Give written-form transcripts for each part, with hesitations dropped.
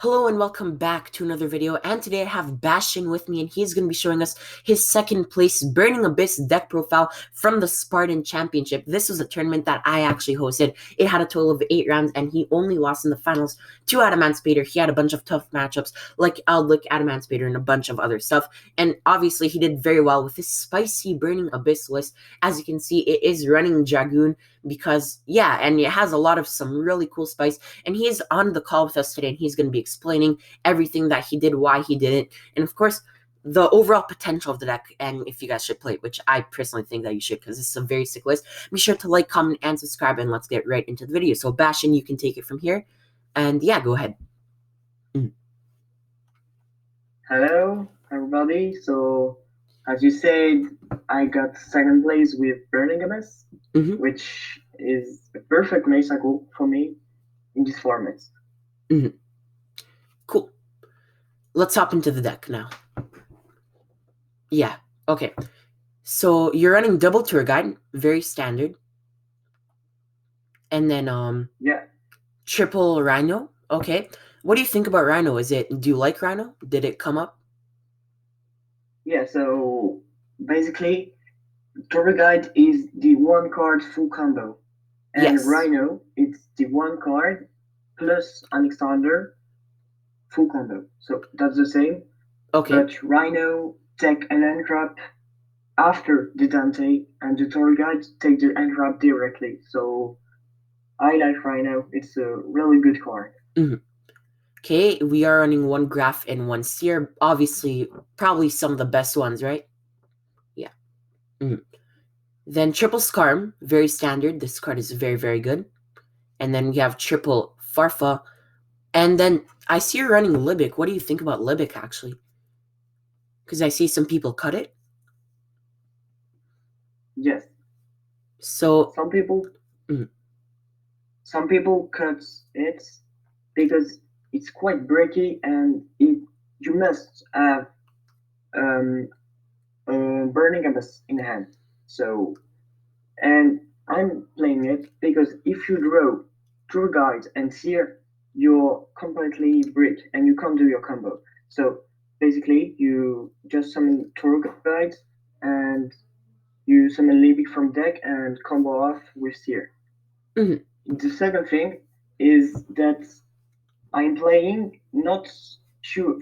Hello and welcome back to another video, and today I have Bastion with me, and he's going to be showing us his second place Burning Abyss deck profile from the Spartan Championship. This was a tournament that I actually hosted. It had a total of 8 rounds, and he only lost in the finals to Adamant Spader. He had a bunch of tough matchups like Outlook, Adamant Spader, and a bunch of other stuff, and obviously he did very well with his spicy Burning Abyss list. As you can see, it is running Dragoon because, yeah, and it has a lot of some really cool spice, and he is on the call with us today, and he's going to be explaining everything that he did, why he did it, and of course, the overall potential of the deck, and if you guys should play it, which I personally think that you should, because this is a very sick list. Be sure to like, comment, and subscribe, and let's get right into the video. So, Bastion, you can take it from here, and yeah, go ahead. Hello, everybody. So, as you said, I got second place with Burning Abyss, which is a perfect cycle for me in this format. Cool. Let's hop into the deck now. Yeah, okay. So, you're running double tour guide, very standard. And then, yeah, triple Rhino. Okay. What do you think about Rhino? Do you like Rhino? Did it come up? Yeah, so basically, Tour Guide is the one card full combo. And yes. Rhino, it's the one card plus Alexander full combo. So that's the same. Okay. But Rhino take an end drop after the Dante, and the Tour Guide take the end drop directly. So I like Rhino. It's a really good card. Okay, we are running one Graph and one Seer. Obviously, probably some of the best ones, right? Yeah. Then triple Skarm, very standard. This card is very, very good. And then we have triple Farfa. And then I see you're running Libic. What do you think about Libic, actually? Because I see some people cut it. Yes. So some people cut it because it's quite breaky, and you must have Burning Abyss in hand. So, and I'm playing it because if you draw Tour Guide and Seer, you're completely brick and you can't do your combo. So basically, you just summon Tour Guide and you summon Libic from deck and combo off with Seer. The second thing is that I'm playing not pure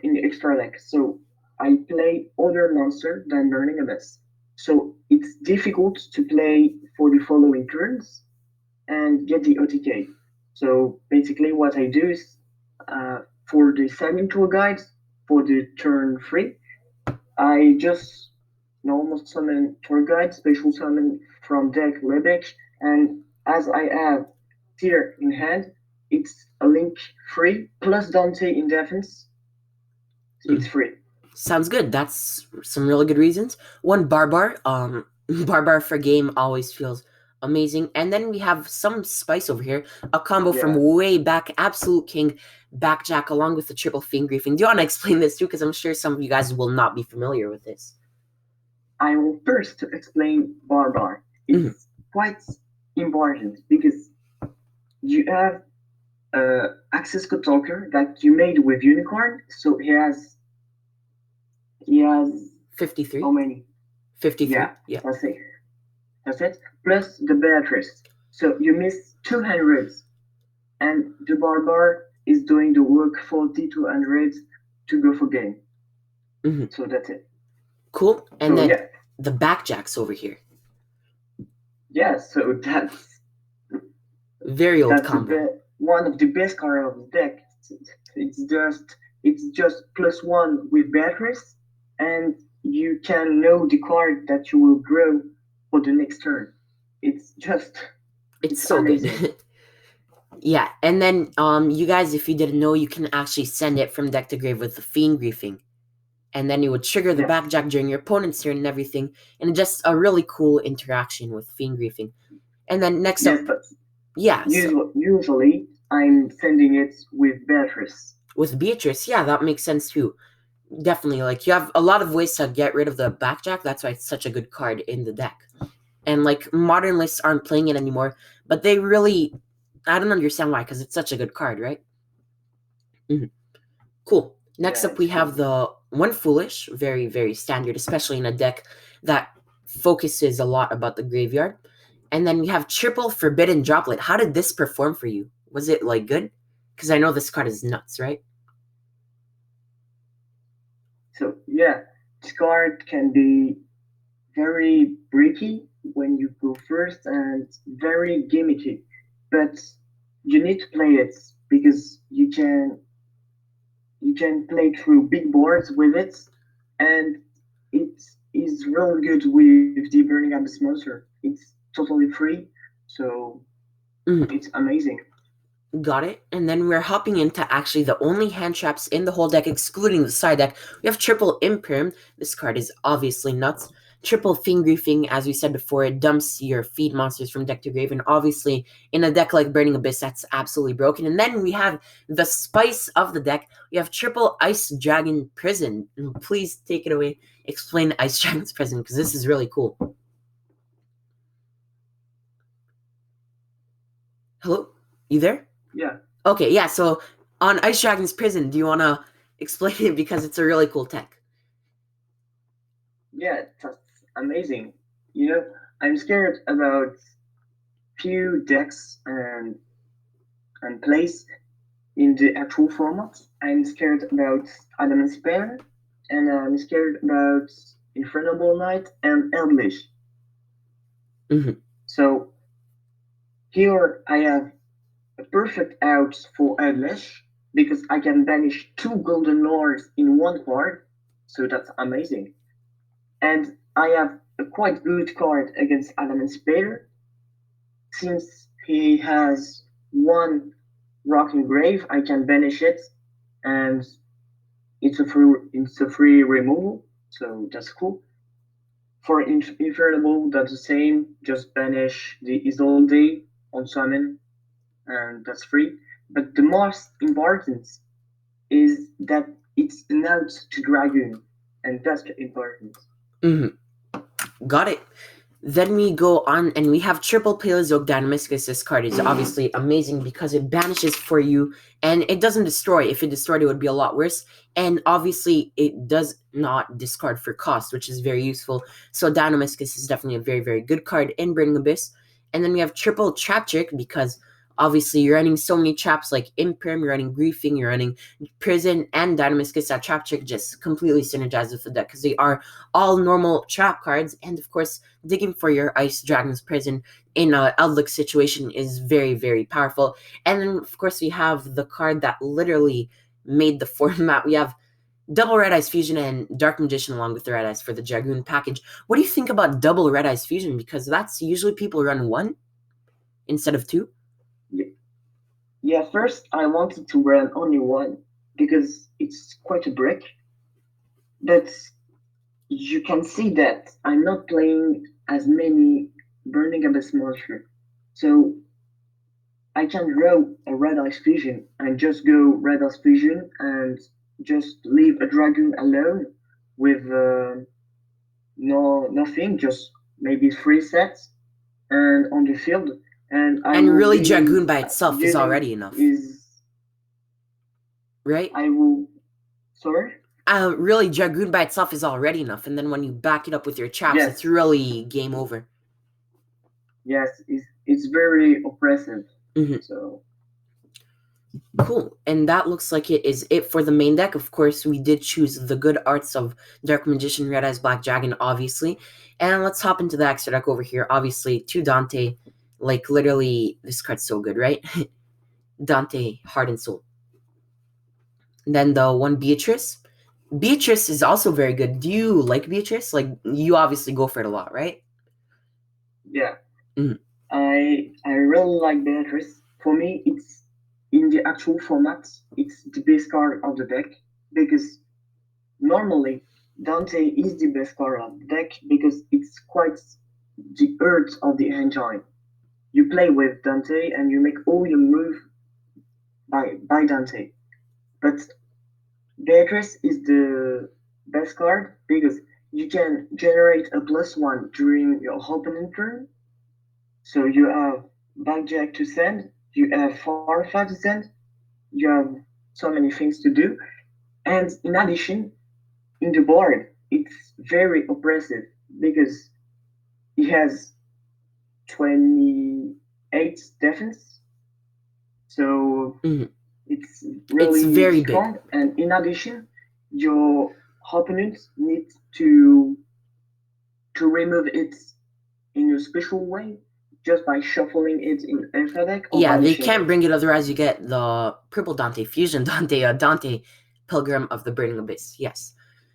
in the extra deck. So I play other monster than Burning Abyss. So it's difficult to play for the following turns and get the OTK. So basically what I do is for the summoning tour guides for the turn 3, I just normal summon tour guide, special summon from deck Libic, and as I have Seer in hand, it's a link free plus Dante in defense. It's free. Sounds good. That's some really good reasons. One Barbar. Barbar for game always feels amazing. And then we have some spice over here. A combo from way back, Absolute King, Backjack, along with the triple Fiend Griefing. Do you want to explain this too? Because I'm sure some of you guys will not be familiar with this. I will first explain Barbar. It's quite important because you have access code talker that you made with Unicorn. So he has 53. How many? 53. Yeah. That's it. Plus the Beatrice. So you miss 200, and the Barbar is doing the work 40 to 100 to go for game. So that's it. Cool. And so, then the Backjacks over here. Yeah, so that's very old combo. One of the best cards of the deck. It's just +1 with Beatrice, and you can know the card that you will grow for the next turn. It's so amazing. Good. Yeah, and then you guys, if you didn't know, you can actually send it from deck to grave with the Fiend Griefing. And then it would trigger the Backjack during your opponent's turn and everything. And just a really cool interaction with Fiend Griefing. And then next up... Usually, I'm sending it with Beatrice. With Beatrice, yeah, that makes sense too. Definitely, like, you have a lot of ways to get rid of the Backjack. That's why it's such a good card in the deck. And, like, modern lists aren't playing it anymore. But they really... I don't understand why, because it's such a good card, right? Cool. Next Yeah, up, we it's have cool. the one foolish, very, very standard, especially in a deck that focuses a lot about the graveyard. And then we have triple forbidden droplet. How did this perform for you? Was it like good? Because I know this card is nuts, right? So yeah, this card can be very bricky when you go first and very gimmicky, but you need to play it because you can play through big boards with it, and it is really good with the Burning Abyss monster. It's totally free, so Mhm. it's amazing. Got it. And then we're hopping into actually the only hand traps in the whole deck, excluding the side deck. We have triple Imperm. This card is obviously nuts. Triple Fingriefing, as we said before, it dumps your feed monsters from deck to grave. And obviously, in a deck like Burning Abyss, that's absolutely broken. And then we have the spice of the deck. We have triple Ice Dragon Prison. Please take it away. Explain Ice Dragon's Prison, because this is really cool. Hello? You there? Yeah, Okay, yeah, so on Ice Dragon's Prison, do you want to explain it because it's a really cool tech? yeah, that's amazing. You know, I'm scared about few decks and plays in the actual format. I'm scared about Adamant Spare, and I'm scared about Infernal Knight and Eldritch. Mm-hmm. So here I have a perfect out for Eldritch because I can banish two Golden Lords in one card, so that's amazing. And I have a quite good card against Adamant Spare since he has one Rocking Grave. I can banish it, and it's a free removal, so that's cool. For Infernal, that's the same. Just banish the Isolde on summon, and that's free. But the most important is that it's an out to Dragoon, and that's important. Mm-hmm. Got it. Then we go on and we have triple Paleozoic Dynamiscus. This card is obviously amazing because it banishes for you and it doesn't destroy. If it destroyed, it would be a lot worse. And obviously, it does not discard for cost, which is very useful. So Dynamiscus is definitely a very, very good card in Burning Abyss. And then we have triple Trap Trick because obviously you're running so many traps like Imperm, you're running Griefing, you're running Prison, and Dynamiscus. That Trap Trick just completely synergizes with the deck because they are all normal trap cards. And of course, digging for your Ice Dragon's Prison in a Eldritch situation is very, very powerful. And then, of course, we have the card that literally made the format. We have double Red Eyes Fusion and Dark Magician along with the Red Eyes for the Dragoon package. What do you think about double Red Eyes Fusion? Because that's usually people run one instead of two. Yeah, first I wanted to run only one because it's quite a brick, but you can see that I'm not playing as many Burning Abyss monsters. So I can draw a Red Eyes Fusion and just go Red Eyes Fusion and just leave a Dragoon alone with nothing, just maybe three sets and on the field, and I And will really, be Dragoon by itself is using already enough, is right? I will sorry. Really, Dragoon by itself is already enough. And then when you back it up with your traps, it's Yes, really game over. yes, it's very oppressive. Mm-hmm. So Cool. And that looks like it is it for the main deck. Of course, we did choose the good arts of Dark Magician, Red Eyes, Black Dragon, obviously. And let's hop into the extra deck over here. Obviously, to Dante. Like, literally, this card's so good, right? Dante, Heart and Soul. And then the one Beatrice. Beatrice is also very good. Do you like Beatrice? Like, you obviously go for it a lot, right? yeah, Mm. I really like Beatrice. For me, it's in the actual format. It's the best card of the deck because normally Dante is the best card of the deck because it's quite the earth of the engine. You play with Dante and you make all your move by Dante. But Beatrice is the best card because you can generate a +1 during your opening turn. So you have Blackjack to send, you have Farfa to send, you have so many things to do. And in addition, in the board, it's very oppressive because he has 28 defense. So it's It's really very big. strong. And in addition, your opponent needs to remove it in a special way, just by shuffling it in alpha deck or Yeah, they banishing can't it. bring it, otherwise you get the Purple Dante, Fusion Dante, Dante, Pilgrim of the Burning Abyss. Yes.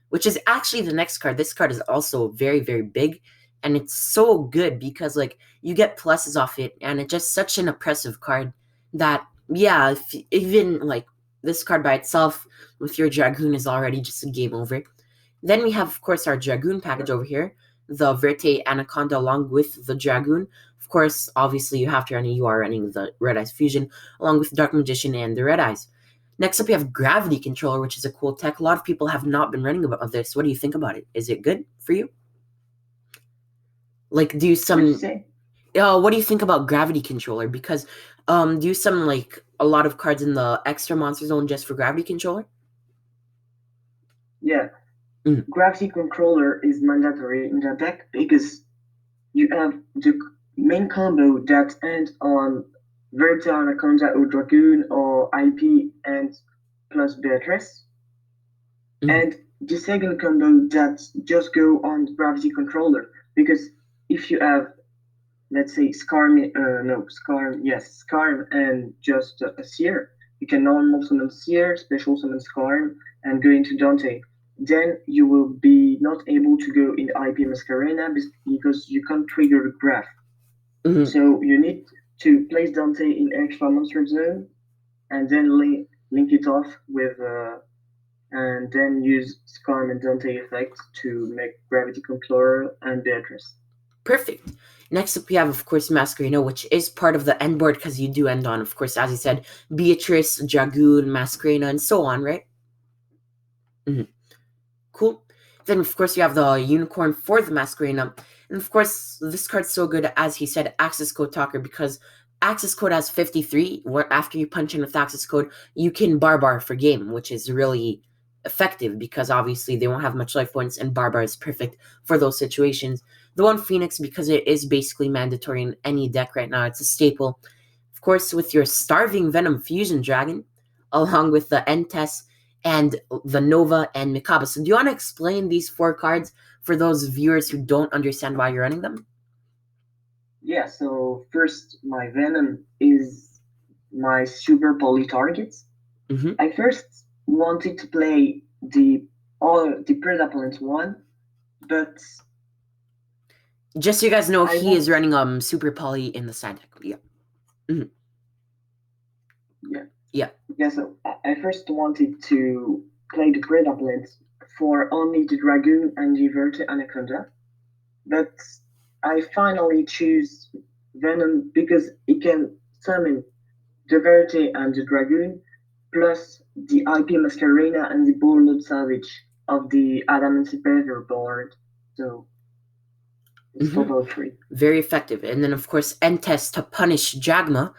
Which is actually the next card. This card is also very, very big. And it's so good because, like, you get pluses off it. And it's just such an oppressive card that, yeah, if, even, like, this card by itself with your Dragoon is already just a game over. Then we have, of course, our Dragoon package over here. The Verte Anaconda along with the Dragoon. Of course, obviously, you have to run it. You are running the Red Eyes Fusion along with Dark Magician and the Red Eyes. Next up, we have Gravity Controller, which is a cool tech. A lot of people have not been running about this. What do you think about it? Is it good for you? Like, do some... What did you say? What do you think about Gravity Controller? Because do you summon, like, a lot of cards in the extra monster zone just for Gravity Controller? Yeah. Gravity Controller is mandatory in the deck because you have the main combo that ends on Verte Anaconda or Dragoon or IP and plus Beatrice. And the second combo that just go on Gravity Controller, because if you have, let's say, Skarm and just a Seer, you can normal summon Seer, special summon Skarm, and go into Dante. Then you will be not able to go in IP Masquerena because you can't trigger the graph. So you need to place Dante in extra monster zone and then link it off with and then use Skarm and Dante effects to make Gravity Controller and Beatrice. Perfect. Next up, we have, of course, Masquerena, which is part of the end board because you do end on, of course, as you said, Beatrice, Dragoon, Masquerena, and so on, right? Cool. Then, of course, you have the Unicorn for the Masquerena. And, of course, this card's so good, as he said, Access Code Talker, because Access Code has 53, where after you punch in with Access Code, you can Barbar for game, which is really effective because, obviously, they won't have much life points, and Barbar is perfect for those situations. The one Phoenix, because it is basically mandatory in any deck right now. It's a staple. Of course, with your Starving Venom Fusion Dragon, along with the Entes and the Nova and Mikaba. So do you want to explain these 4 cards for those viewers who don't understand why you're running them? Yeah, so first, my Venom is my super poly targets. I first wanted to play the Predaplant one, but just so you guys know, he is running super poly in the side deck. Yeah, so I first wanted to play the Predaplant for only the Dragoon and the Verte Anaconda, but I finally choose Venom because it can summon the Verte and the Dragoon, plus the IP Masquerena and the Bolded Savage of the Adamantipator board. So it's totally free. Very effective. And then, of course, Entes to punish Jagma.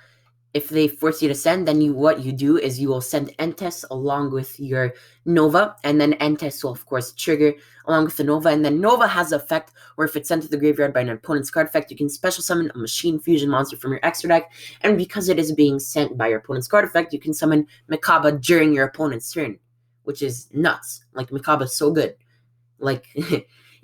If they force you to send, then what you do is you will send Entes along with your Nova, and then Entes will, of course, trigger along with the Nova, and then Nova has an effect where if it's sent to the graveyard by an opponent's card effect, you can special summon a Machine Fusion monster from your extra deck, and because it is being sent by your opponent's card effect, you can summon Mikaba during your opponent's turn, which is nuts. Like, Mikaba is so good. Like,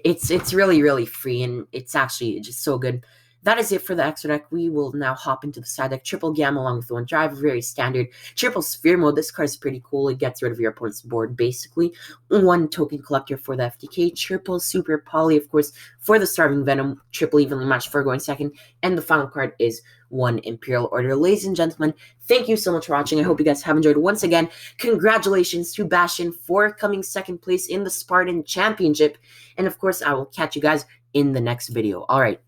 it's really, really free, and it's actually just so good. That is it for the extra deck. We will now hop into the side deck. Triple Gamma along with one drive, very standard. Triple Sphere mode. This card is pretty cool. It gets rid of your opponent's board, basically. One token collector for the FTK. Triple Super Poly, of course, for the Starving Venom. Triple Evenly Matched for going second. And the final card is one Imperial Order. Ladies and gentlemen, thank you so much for watching. I hope you guys have enjoyed. Once again, congratulations to Bastion for coming second place in the Spartan Championship. And, of course, I will catch you guys in the next video. All right.